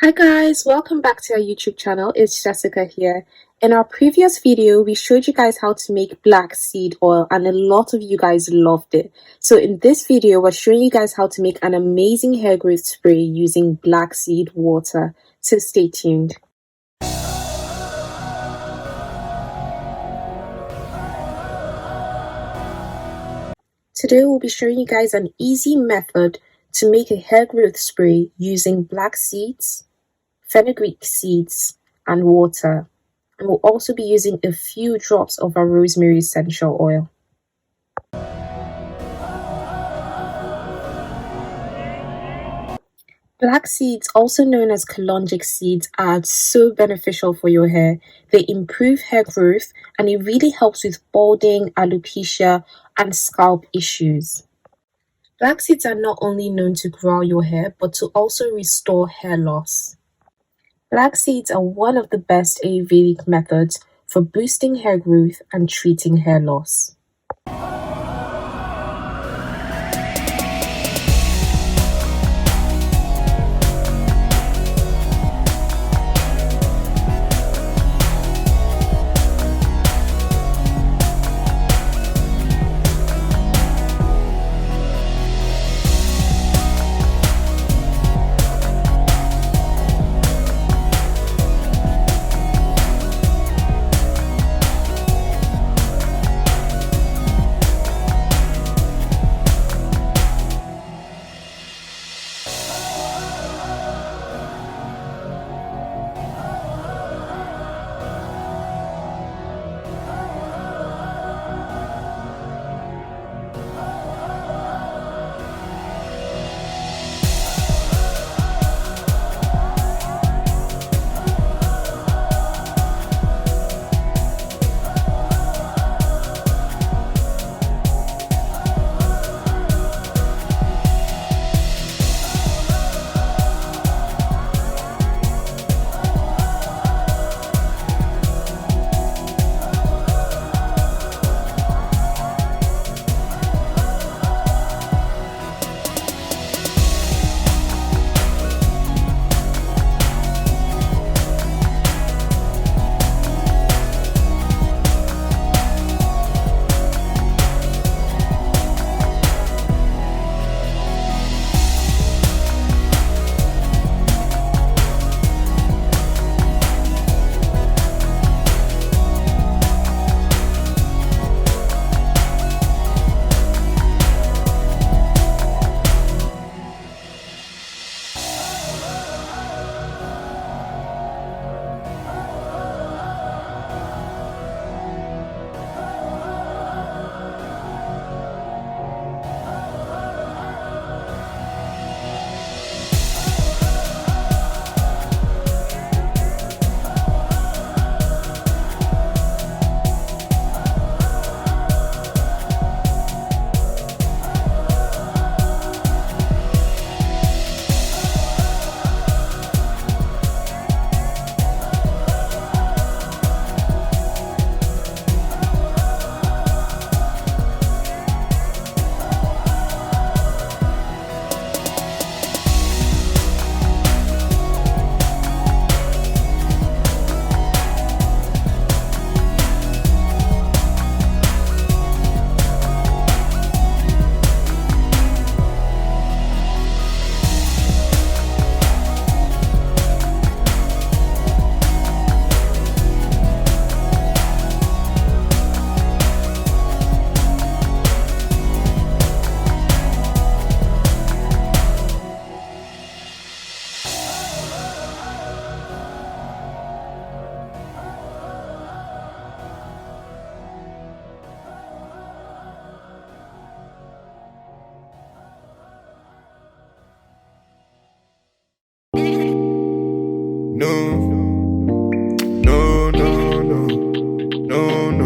Hi guys, welcome back to our YouTube channel. It's Jessica here. In our previous video, we showed you guys how to make black seed oil and a lot of you guys loved it. So in this video, we're showing you guys how to make an amazing hair growth spray using black seed water. So stay tuned. Today we'll be showing you guys an easy method to make a hair growth spray using black seeds, fenugreek seeds, and water. And we'll also be using a few drops of our rosemary essential oil. Black seeds, also known as kalonjic seeds, are so beneficial for your hair. They improve hair growth and it really helps with balding, alopecia, and scalp issues. Black seeds are not only known to grow your hair, but to also restore hair loss. Black seeds are one of the best Ayurvedic methods for boosting hair growth and treating hair loss.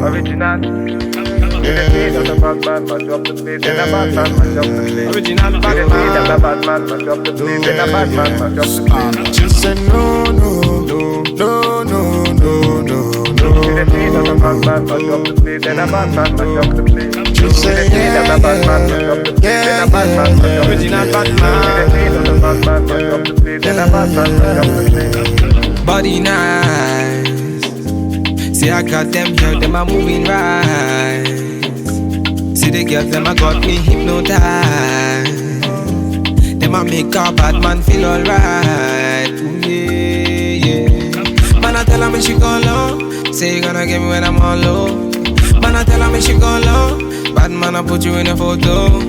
Original. The bad man, mash up the place. The bad man, mash up the place. Original. The bad man, mash up the place. The bad man, mash up the place. Just say no, no, no, no, no, no, no, no. The bad man mash up the place, then a bad man mash up the place. You say Then a bad man mash up the place, then a bad man mash up the place. Original bad man. Then a bad man mash up the place, then a bad man mash up the place. Body nice. See I got them girls, them are moving right. See the girls, them a got me hypnotized. Them a make a bad man feel alright. Ooh, yeah, yeah. Man, I tell her me she go low. Say you gonna get me when I'm all low. Man, I tell her me she go low. Bad man, I put you in a photo.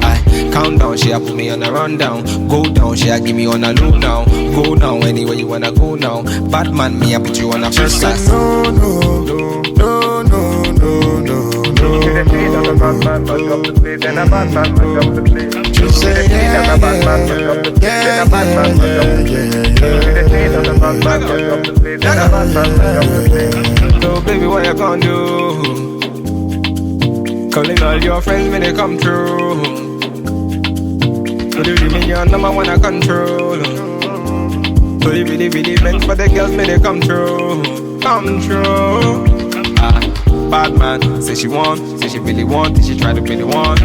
I count down, she a put me on a rundown. Go down, she a give me on a low now. Go now, anywhere you wanna go now. Bad man, me I put you on a first class. no, no, no, no, no, no, no. Then a bad man mash up the place, then a bad man mash up the place. You say Then a bad man mash up the place, then a bad man mash up the place. Then a bad man mash up the place, then a bad man mash up the place. So baby, what you gonna do? Calling all your friends when they come through. So you give me your number one I control. So you really, really meant for the girls when they come through. Come through. Bad man, say she want, say she really want, say she try to be the one.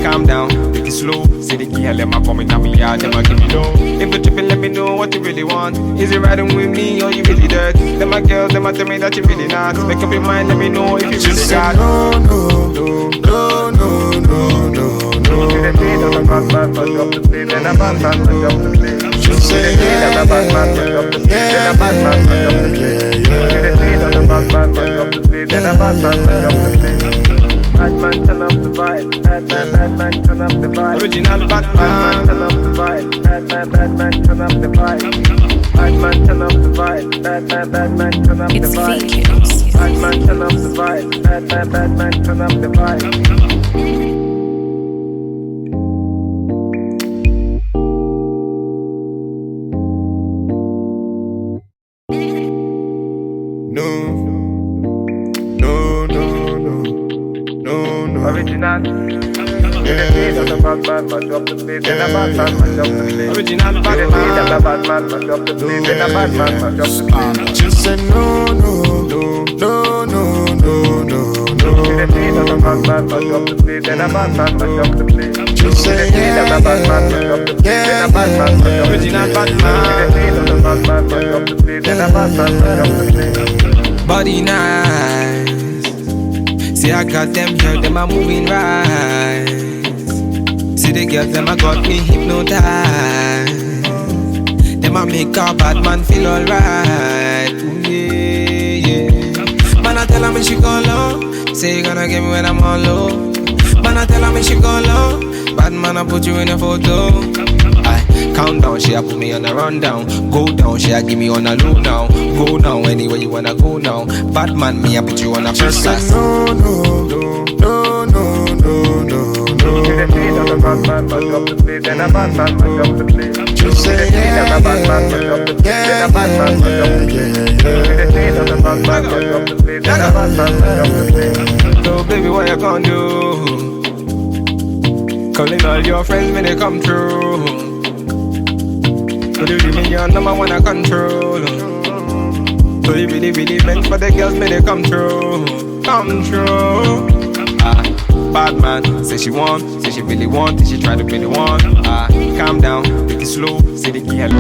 Calm down, take it slow. Say the girl, let my come in on me yard, them a give me low. If you tripping, let me know what you really want. Is it riding with me or you really dirt? Them my girls, them a tell me that you really not. Make up your mind, let me know if you really got. no, no, no, no, no, no, no. Then a bad man mash up the place, then a bad man mash up the place. You say Then a bad man mash up the place, then a bad man mash up the place. Then a bad man mash up the place, then a bad man mash up the place. Bad man turn up the vibe, bad man turn up the vibe. Original bad Bad man man. turn up the vibe, bad man turn up the vibe. Bad man turn up the vibe, bad man turn up the It's vibe. fake. Bad man turn up the vibe, bad man turn up the vibe. no, no, no, no, no, no. Original. Then a bad man mash up the place, then a bad man mash up the place. Original bad Then man. a bad man mash up the place, then a bad man mash up the place. You say no, no, no, no, no, no, no, no. Then a bad man mash up the place, then a bad man mash up the place. You say Then a bad man mash up the place, then a bad man mash up the place. Original bad man. Then a bad man mash up the place, then a bad man mash up the place. Body nice. See I got them girls, them a moving right. See the girls, them a got me hypnotized. Them a make a bad man feel alright. Ooh, yeah, yeah. Man, I tell her me she go low. Say you gonna get me when I'm all low. Man, I tell her me she go low. Bad man, I put you in a photo. I count down, she a put me on a rundown. Go down, she a give me on a low now. Go now, anywhere you wanna go now. Bad man, me I put you on a first class. no, no, no, no, no, no, no. Then a bad man mash up the place, then a bad man mash up the place. You say Then a bad man mash up the place, then a bad man mash up the place. Then a bad man mash up the place, then a bad man mash up the place. So baby, what you gonna do? Calling all your friends when they come through. So you give me your number one I control. So you really, really meant for the girls when they come through. Come through. Bad man, say she want, say she really want, say she try to be the one. Calm down, take it slow, say the girl.